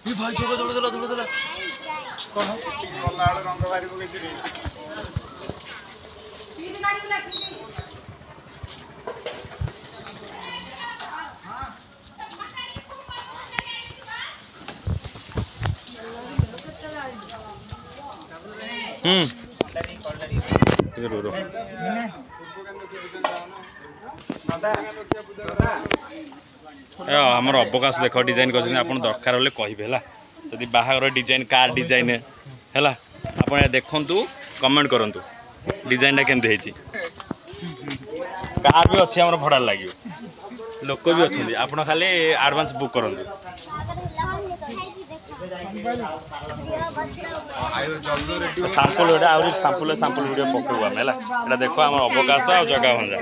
ये भाई चोका दौड़ देला कौन गला रंग बारी पकैछि सीधी गाड़ी बुला रो हमर अवकाश देख डिजाइन कर दरकार होले कहिबे हला जदि बाहागर डिजाइन कार डिजाइन है आप देखु कमेंट करूँ डिजाइन केमती है कार भी अच्छी आम भड़ा लगे लोक भी अच्छा आप खाली एडवांस बुक करूँ सांपल सांपल वीडियो पकेबू आम है देख आम अवकाश और जगह भंजा